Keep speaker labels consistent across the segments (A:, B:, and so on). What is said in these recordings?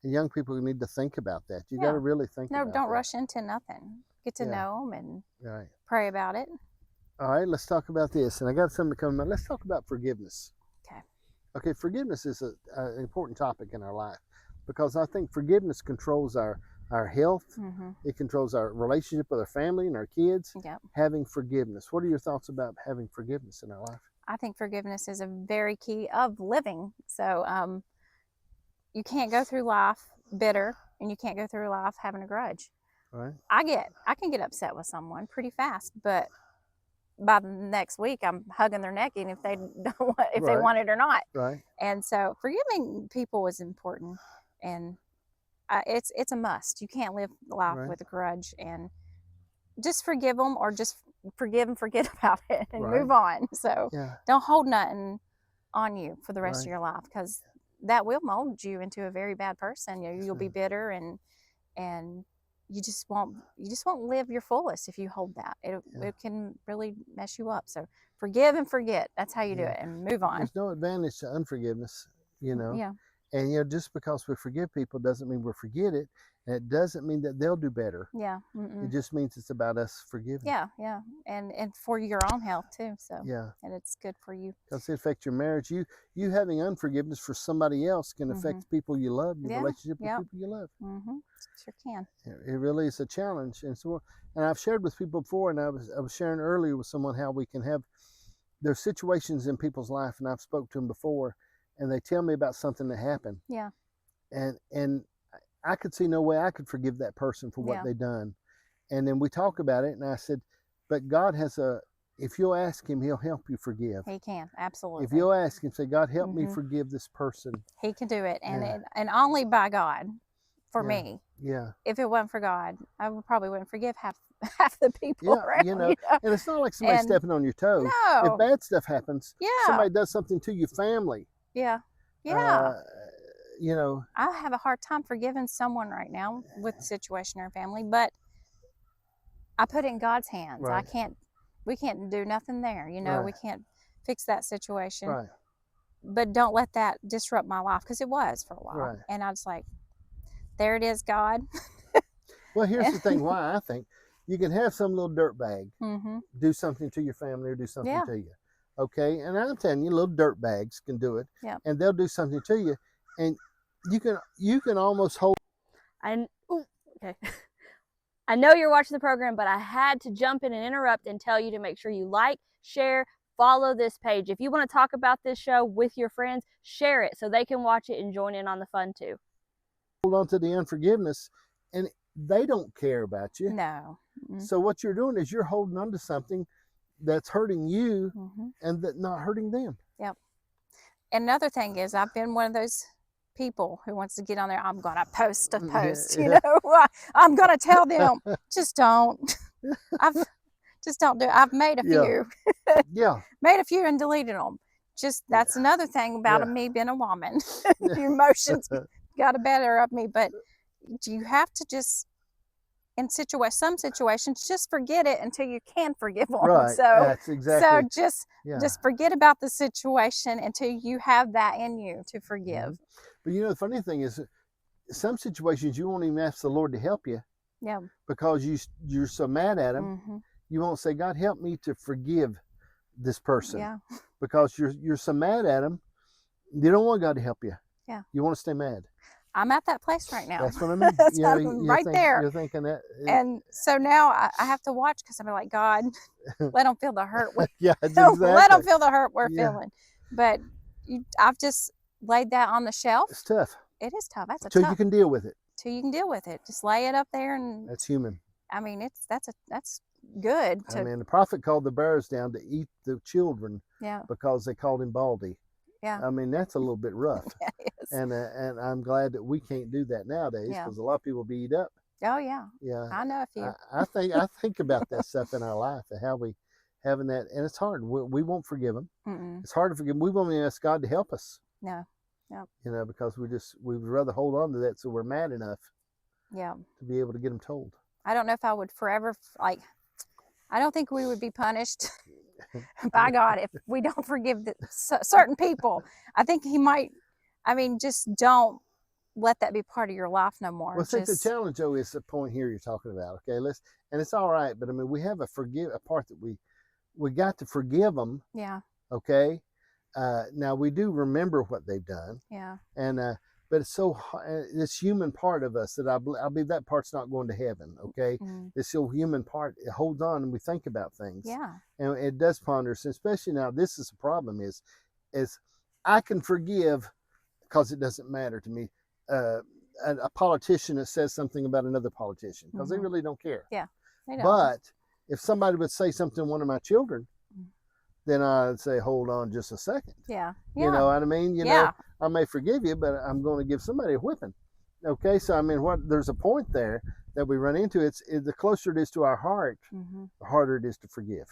A: And young people need to think about that. You got to really think about
B: don't
A: that.
B: rush into nothing. Get to know them and
A: Right.
B: pray about it.
A: All right, let's talk about this. And I got something coming up. Let's talk about forgiveness.
B: Okay.
A: Okay, forgiveness is an important topic in our life because I think forgiveness controls our health. It controls our relationship with our family and our kids.
B: Yep.
A: Having forgiveness. What are your thoughts about having forgiveness in our life?
B: I think forgiveness is a very key of living. So you can't go through life bitter, and you can't go through life having a grudge.
A: Right.
B: I can get upset with someone pretty fast, but by the next week I'm hugging their neck, and if they don't want, they want it or not.
A: Right.
B: And so forgiving people is important, and it's a must. You can't live life with a grudge, and just forgive them, or just forgive and forget about it and move on. So don't hold nothing on you for the rest of your life, because that will mold you into a very bad person. You'll be bitter, and you just won't live your fullest if you hold that. It can really mess you up. So forgive and forget. That's how you do it, and move on.
A: There's no advantage to unforgiveness,
B: Yeah.
A: And just because we forgive people doesn't mean we forget it, and it doesn't mean that they'll do better.
B: Yeah.
A: It just means it's about us forgiving.
B: Yeah, and for your own health too. So and it's good for you.
A: Because it affects your marriage. You having unforgiveness for somebody else can affect people you love, your relationship with people you love.
B: Sure can.
A: It really is a challenge, and I've shared with people before, and I was sharing earlier with someone how we can have there's situations in people's life, and I've spoke to them before, and they tell me about something that happened.
B: Yeah.
A: And I could see no way I could forgive that person for what they done. And then we talk about it, and I said, but God has if you'll ask him, he'll help you forgive.
B: He can, absolutely.
A: If you'll ask him, say, God, help me forgive this person.
B: He can do it, and only by God, for me.
A: Yeah.
B: If it wasn't for God, I probably wouldn't forgive half the people around.
A: And it's not like somebody stepping on your toe.
B: No.
A: If bad stuff happens, somebody does something to your family.
B: Yeah. I have a hard time forgiving someone right now with the situation in our family, but I put it in God's hands.
A: Right.
B: We can't do nothing there. We can't fix that situation.
A: Right.
B: But don't let that disrupt my life, because it was for a while.
A: Right.
B: And I was like, there it is, God.
A: Well, here's the thing why I think you can have some little dirtbag do something to your family or do something to you. Okay? And I'm telling you, little dirtbags can do it.
B: Yeah.
A: And they'll do something to you. And you can almost hold.
C: Okay. I know you're watching the program, but I had to jump in and interrupt and tell you to make sure you like, share, follow this page. If you want to talk about this show with your friends, share it so they can watch it and join in on the fun too.
A: Hold on to the unforgiveness, and they don't care about you.
B: No.
A: So what you're doing is you're holding on to something that's hurting you and that not hurting them.
B: Yep. And another thing is, I've been one of those people who wants to get on there. I'm going to post a post, I'm going to tell them, just don't. Just don't do it. I've made a few. Made a few and deleted them. That's another thing about me being a woman. Your emotions got the better of me, but you have to just, in some situations, just forget it until you can forgive them.
A: Right.
B: So
A: that's exactly.
B: So just forget about the situation until you have that in you to forgive.
A: But the funny thing is, some situations you won't even ask the Lord to help you.
B: Yeah.
A: Because you're so mad at him. You won't say, God, help me to forgive this person.
B: Yeah.
A: Because you're so mad at him, you don't want God to help you.
B: Yeah.
A: You want to stay mad.
B: I'm at that place right now.
A: That's what I mean.
B: There.
A: You're thinking that.
B: And so now I have to watch, because I'm like, God, let them feel the hurt.
A: Exactly.
B: Let them feel the hurt we're feeling. But I've just laid that on the shelf.
A: It's tough.
B: It is tough. That's
A: Till you can deal with it.
B: Till you can deal with it. Just lay it up there, and
A: that's human.
B: I mean, that's good.
A: The prophet called the bears down to eat the children.
B: Yeah.
A: Because they called him Baldy.
B: Yeah.
A: I mean, that's a little bit rough.
B: Yeah, it is.
A: And I'm glad that we can't do that nowadays, because a lot of people be eat up.
B: Oh yeah.
A: Yeah.
B: I know a few.
A: I think about that stuff in our life, and how we having that, and it's hard. We won't forgive them. It's hard to forgive them. We won't even ask God to help us.
B: No. Yep.
A: Because we would rather hold on to that, so we're mad enough.
B: Yeah.
A: To be able to get them told.
B: I don't know if I would forever, I don't think we would be punished by God if we don't forgive certain people. I think he might, just don't let that be part of your life no more.
A: Well, see, the challenge though is the point here you're talking about. Okay, and it's all right, but I mean, we have a part that we got to forgive them.
B: Yeah.
A: Okay. Now we do remember what they've done.
B: Yeah.
A: And but it's so this human part of us that I believe that part's not going to heaven. Okay.
B: Mm-hmm.
A: This whole human part, it holds on and we think about things.
B: Yeah.
A: And it does ponder us, especially now. This is the problem is I can forgive because it doesn't matter to me. A politician that says something about another politician because they really don't care.
B: Yeah, they don't.
A: But if somebody would say something to one of my children, then I'd say, hold on just a second.
B: Yeah.
A: You know what I mean? You know, I may forgive you, but I'm going to give somebody a whipping. Okay, so I mean, there's a point there that we run into. It's the closer it is to our heart, the harder it is to forgive.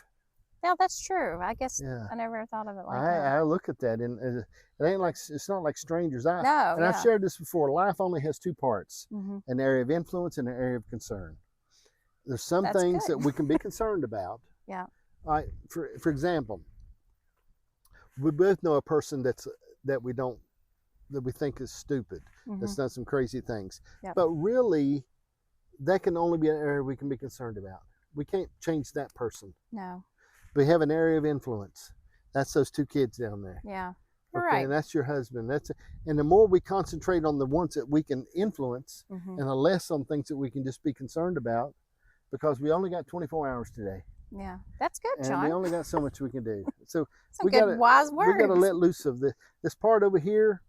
B: Yeah, that's true. I guess I never thought of it like that.
A: I look at that, and it ain't like it's not like strangers.
B: No,
A: I've shared this before. Life only has two parts: an area of influence and an area of concern. There's some things that we can be concerned about.
B: Yeah.
A: Like for example, we both know a person that we think is stupid, that's done some crazy things.
B: Yep.
A: But really, that can only be an area we can be concerned about. We can't change that person.
B: No.
A: We have an area of influence. That's those two kids down there.
B: Yeah.
A: Okay,
B: Right.
A: and that's your husband. And the more we concentrate on the ones that we can influence, and the less on things that we can just be concerned about, because we only got 24 hours today.
B: Yeah, that's good, John.
A: And we only got so much we can do. So
B: some good wise words.
A: We got to let loose of this part over here.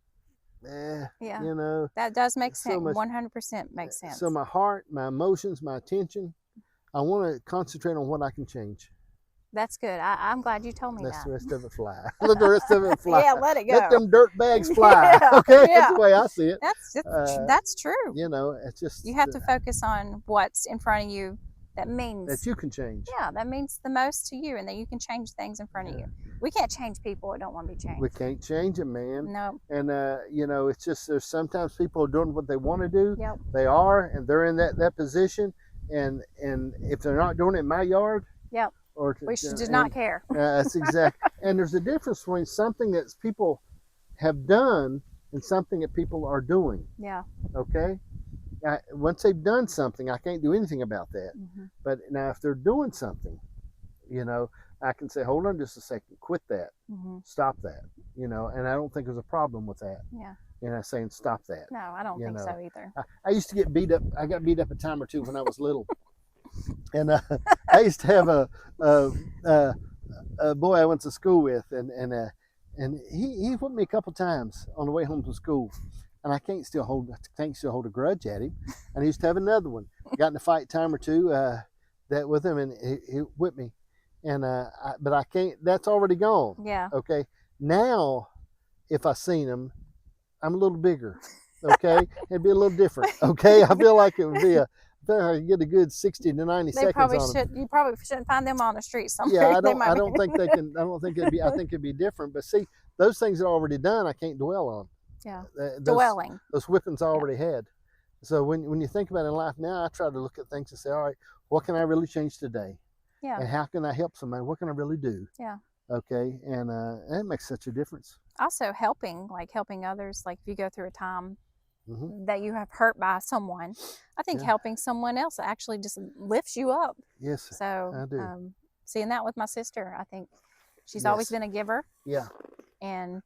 B: Yeah.
A: You know.
B: That does make sense. 100% makes sense.
A: So my heart, my emotions, my attention, I want to concentrate on what I can change.
B: That's good. I'm glad you told me that.
A: Let the rest of it fly. Let the rest of it fly.
B: Yeah, let it go.
A: Let them dirt bags fly. Okay, that's the way I see it.
B: That's true.
A: You know, it's just
B: you have to focus on what's in front of you. That means
A: that you can change.
B: Yeah, that means the most to you, and that you can change things in front of you. We can't change people that don't want to be changed.
A: We can't change them, man.
B: No.
A: And you know, it's just there's sometimes people are doing what they want to do.
B: Yep.
A: They are, and they're in that position. And if they're not doing it in my yard,
B: yep.
A: Or
B: we should just not care.
A: That's exact. And there's a difference between something that people have done and something that people are doing.
B: Yeah.
A: Okay. Once they've done something, I can't do anything about that. But now if they're doing something, you know, I can say, hold on just a second, quit that, stop that, you know, and I don't think there's a problem with that.
B: Yeah.
A: And I'm saying stop that.
B: No, I don't think so either.
A: I used to get beat up. I got beat up a time or two when I was little. And I used to have a boy I went to school with, and he whipped me a couple times on the way home from school. And I can't still hold a grudge at him. And he used to have another one. Got in a fight time or two that with him, and he whipped me. And but I can't. That's already gone.
B: Yeah.
A: Okay. Now, if I seen him, I'm a little bigger. Okay, it'd be a little different. Okay, I feel like it would be I get a good 60 to 90 seconds on them.
B: You probably shouldn't find them on the street somewhere.
A: Yeah, I don't think they can. I don't think it'd be. I think it'd be different. But see, those things are already done. I can't dwell on.
B: Yeah,
A: dwelling. Those whippings I already had. So when you think about it in life now, I try to look at things and say, all right, what can I really change today?
B: Yeah.
A: And how can I help somebody? What can I really do?
B: Yeah.
A: Okay, and it makes such a difference.
B: Also helping others, like if you go through a time that you have hurt by someone, I think helping someone else actually just lifts you up.
A: Yes,
B: so
A: I do.
B: Seeing that with my sister, I think she's always been a giver.
A: Yeah.
B: And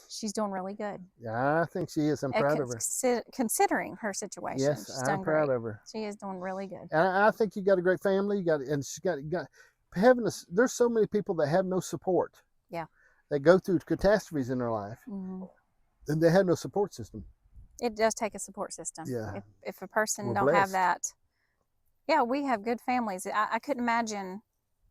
B: she's doing really good.
A: Yeah, I think she is. I'm proud of her.
B: Considering her situation.
A: Yes, I'm proud of her.
B: She is doing really good.
A: And I think you got a great family. She's got there's so many people that have no support.
B: Yeah.
A: That go through catastrophes in their life, and they have no support system.
B: It does take a support system.
A: Yeah.
B: If a person
A: We're
B: don't
A: blessed.
B: have that, yeah, we have good families. I couldn't imagine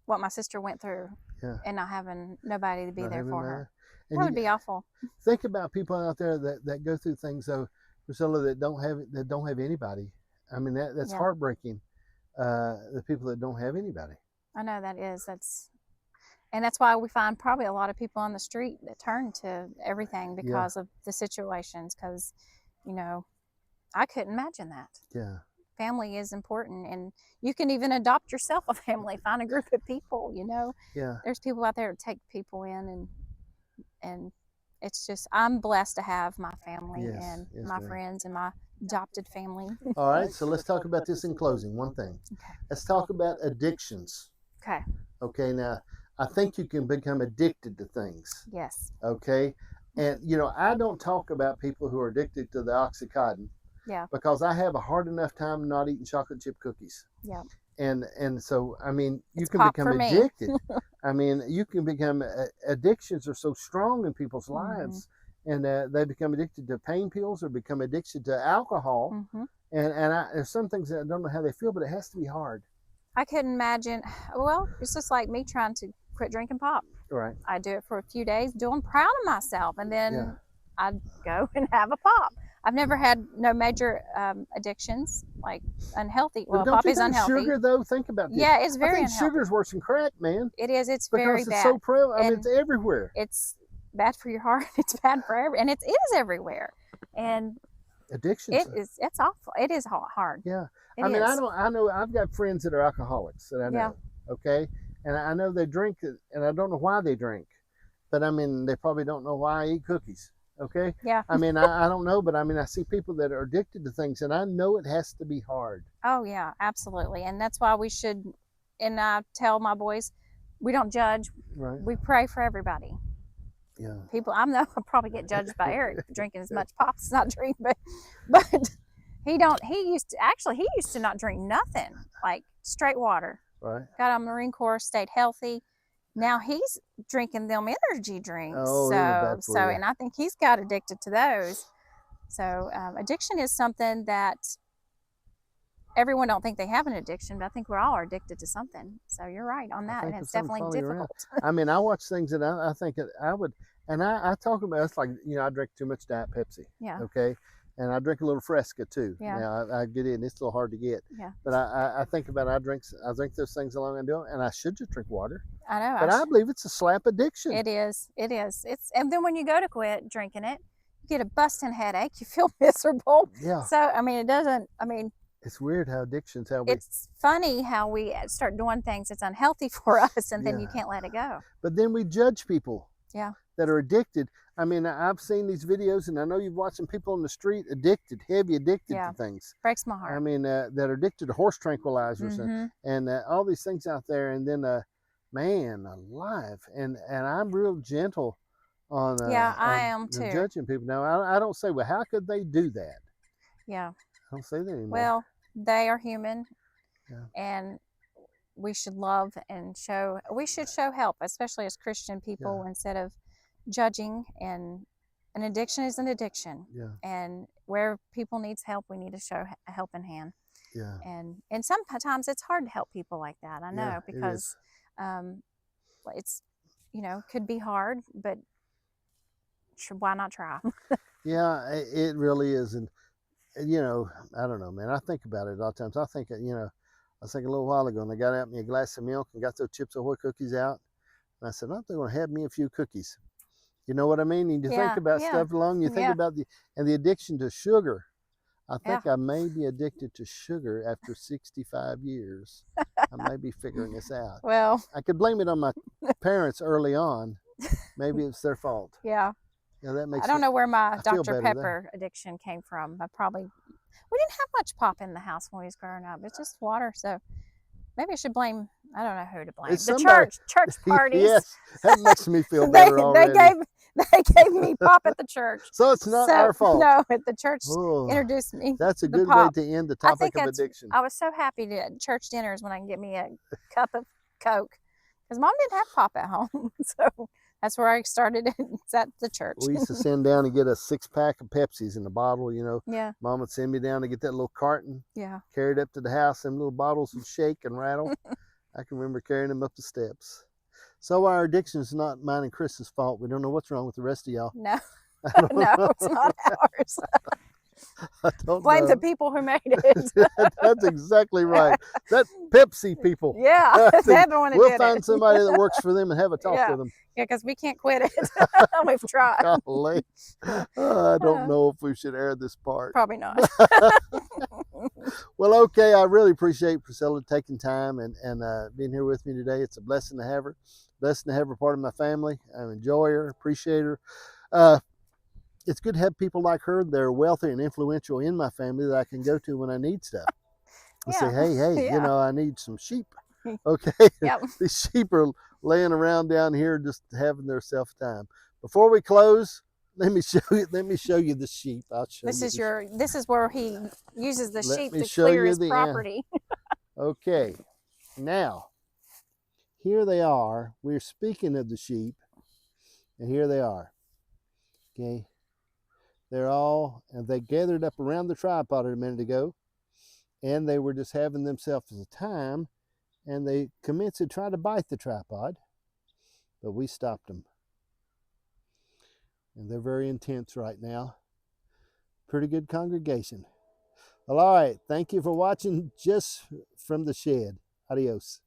B: what my sister went through, and not having nobody to be there for her. And that would be awful.
A: Think about people out there that go through things though, Priscilla, that don't have anybody. I mean that's heartbreaking. The people that don't have anybody.
B: I know that is. And that's why we find probably a lot of people on the street that turn to everything because of the situations. Because, you know, I couldn't imagine that.
A: Yeah.
B: Family is important, and you can even adopt yourself a family. Find a group of people. You know.
A: Yeah.
B: There's people out there that take people in and it's just, I'm blessed to have my family
A: Yes,
B: and
A: yes,
B: my
A: ma'am.
B: friends and my adopted family.
A: All right, so let's talk about this in closing. One thing.
B: Okay.
A: Let's talk about addictions.
B: Okay.
A: Okay, now I think you can become addicted to things.
B: Yes.
A: Okay, and you know, I don't talk about people who are addicted to the Oxycontin.
B: Yeah.
A: Because I have a hard enough time not eating chocolate chip cookies.
B: Yeah.
A: And so I mean, you
B: It's
A: can
B: pop
A: become
B: for me.
A: addicted. I mean, you can become addictions are so strong in people's lives, and they become addicted to pain pills or become addicted to alcohol. And there's some things that I don't know how they feel, but it has to be hard.
B: I couldn't imagine. Well, it's just like me trying to quit drinking pop.
A: Right.
B: I do it for a few days, doing proud of myself, and then
A: Yeah.
B: I'd go and have a pop. I've never had no major addictions, like unhealthy. Well,
A: But don't
B: pop
A: you
B: is
A: think
B: unhealthy.
A: sugar though? Think about this.
B: Yeah, it's
A: I
B: very
A: think
B: unhealthy.
A: sugar's worse than crack, man.
B: It is. It's
A: Because
B: very
A: it's
B: bad.
A: so prevalent. I mean,
B: And
A: it's everywhere.
B: It's bad for your heart. It's bad for and it is everywhere. And
A: Addictions.
B: it's awful. It is hard.
A: Yeah.
B: It
A: I mean,
B: is.
A: I know I've got friends that are alcoholics that I know.
B: Yeah.
A: Okay. And I know they drink, and I don't know why they drink, but I mean, they probably don't know why I eat cookies. Okay.
B: Yeah.
A: I mean, I don't know, but I mean, I see people that are addicted to things, and I know it has to be hard.
B: Oh yeah, absolutely. And that's why we should, and I tell my boys, we don't judge.
A: Right.
B: We pray for everybody.
A: Yeah.
B: People, I know I'll probably get judged by Eric for drinking as much pop as I drink, but he used to not drink nothing, like straight water.
A: Right.
B: Got on Marine Corps, stayed healthy. Now he's drinking them energy drinks.
A: Oh, those are bad for you.
B: And I think he's got addicted to those. So addiction is something that everyone don't think they have an addiction, but I think we're all addicted to something. So you're right on that, and it's definitely difficult.
A: I mean, I watch things that I think that I would, and I talk about, it's like, you know, I drink too much Diet Pepsi.
B: Yeah.
A: Okay. And I drink a little Fresca too.
B: Yeah.
A: Now I get in. It's a little hard to get.
B: Yeah.
A: But I think about I drink those things along and do it, and I should just drink water.
B: I know.
A: But I believe it's a slap addiction.
B: It is. It is. And then when you go to quit drinking it, you get a busting headache. You feel miserable.
A: Yeah.
B: So I mean, it doesn't. I mean,
A: it's weird how addictions
B: It's funny how we start doing things that's unhealthy for us, and then you
A: Yeah.
B: can't let it go.
A: But then we judge people.
B: Yeah.
A: That are addicted. I mean, I've seen these videos, and I know you've watched some people on the street heavy addicted
B: Yeah.
A: to things.
B: Breaks my heart.
A: I mean, that are addicted to horse tranquilizers and all these things out there. And then, man, alive. And I'm real gentle on
B: I am
A: on
B: too.
A: judging people. Now, I don't say, well, how could they do that?
B: Yeah.
A: I don't say that anymore.
B: Well, they are human,
A: Yeah.
B: and we should love and show. We should show help, especially as Christian people, instead of judging. And an addiction is an addiction.
A: Yeah.
B: And where people needs help, we need to show a helping hand.
A: Yeah.
B: And sometimes it's hard to help people like that. I know,
A: Yeah, it
B: because it's, you know, could be hard, but why not try?
A: Yeah, it really is. And, you know, I don't know, man. I think about it all the times. I think, you know, I was thinking a little while ago, and I got out me a glass of milk and got those Chips Ahoy cookies out. And I said, I'm going to have me a few cookies. You know what I mean? And you think about stuff along, you think about the addiction to sugar. I think I may be addicted to sugar after 65 years. I may be figuring this out.
B: Well,
A: I could blame it on my parents early on. Maybe it's their fault.
B: Yeah.
A: Yeah, that makes
B: I don't know where my
A: I feel
B: Dr.
A: better
B: Pepper addiction came from. We didn't have much pop in the house when we was growing up. It's just water. So maybe I should blame, I don't know who to blame.
A: It's
B: The
A: somebody.
B: church parties.
A: Yes, that makes me feel better already.
B: They gave me pop at the church.
A: So it's not our fault.
B: No, the church
A: Oh,
B: introduced me.
A: that's a
B: the
A: good
B: pop.
A: way to end the
B: I
A: topic
B: think
A: of
B: that's-
A: addiction.
B: I was so happy to at church dinners when I can get me a cup of Coke, because Mom didn't have pop at home. So that's where I started. It's at the church.
A: We used to send down and get a 6-pack of Pepsis in a bottle, you know.
B: Yeah,
A: Mom would send me down to get that little carton,
B: yeah.
A: carry it up to the house. Them little bottles would shake and rattle. I can remember carrying them up the steps. So our addiction is not mine and Chris's fault. We don't know what's wrong with the rest of y'all.
B: No,
A: I don't
B: no,
A: know.
B: it's not ours.
A: I don't
B: Blame
A: know.
B: the people who made it.
A: That's exactly right. That Pepsi people.
B: Yeah,
A: I think
B: they're the one who
A: We'll
B: did
A: find
B: it.
A: somebody that works for them and have a talk
B: Yeah.
A: with them.
B: Yeah, because we can't quit it. We've tried.
A: Golly. I don't know if we should air this part.
B: Probably not.
A: Well, okay. I really appreciate Priscilla taking time and being here with me today. It's a blessing to have her. Blessing to have her part of my family. I enjoy her, appreciate her. It's good to have people like her that are wealthy and influential in my family that I can go to when I need stuff. And say, hey,
B: Yeah.
A: you know, I need some sheep. Okay.
B: Yep.
A: These sheep are laying around down here just having their self time. Before we close, let me show you the sheep. I'll show you.
B: This is where he uses the sheep to
A: show
B: clear
A: you
B: his
A: the
B: property.
A: Okay. Now, here they are. We're speaking of the sheep, and here they are. Okay. They gathered up around the tripod a minute ago, and they were just having themselves a time, and they commenced to try to bite the tripod, but we stopped them. And they're very intense right now. Pretty good congregation. Well, all right. Thank you for watching Just from the Shed. Adios.